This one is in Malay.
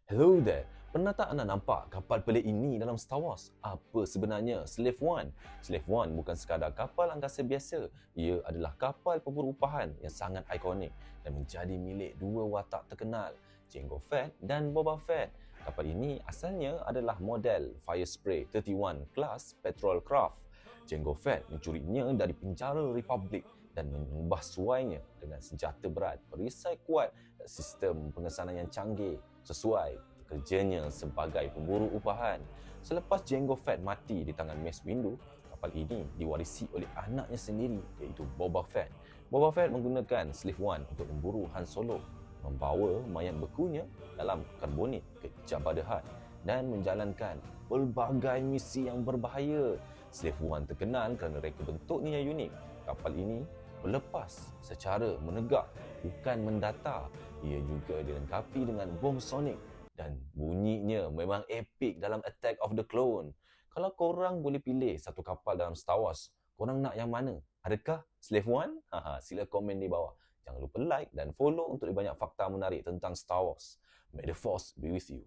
Hello there. Pernah tak anda nampak kapal pelik ini dalam Star Wars? Apa sebenarnya Slave One? Slave One bukan sekadar kapal angkasa biasa. Ia adalah kapal pemburu upahan yang sangat ikonik dan menjadi milik dua watak terkenal, Jango Fett dan Boba Fett. Kapal ini asalnya adalah model Firespray 31 Class Patrol Craft. Jango Fett mencurinya dari penjara Republik dan mengubah suainya dengan senjata berat, perisai kuat dan sistem pengesanan yang canggih sesuai kerjanya sebagai pemburu upahan. Selepas Jango Fett mati di tangan Mace Windu, kapal ini diwarisi oleh anaknya sendiri iaitu Boba Fett. Boba Fett menggunakan Slave One untuk memburu Han Solo, membawa mayat bekunya dalam karbonit ke Jabba the Hutt dan menjalankan pelbagai misi yang berbahaya. Slave One terkenal kerana reka bentuknya yang unik. Kapal ini berlepas secara menegak, bukan mendatar. Ia juga dilengkapi dengan bom sonik dan bunyinya memang epik dalam Attack of the Clone. Kalau korang boleh pilih satu kapal dalam Star Wars, korang nak yang mana? Adakah Slave One? Sila komen di bawah. Jangan lupa like dan follow untuk lebih banyak fakta menarik tentang Star Wars. May the Force be with you.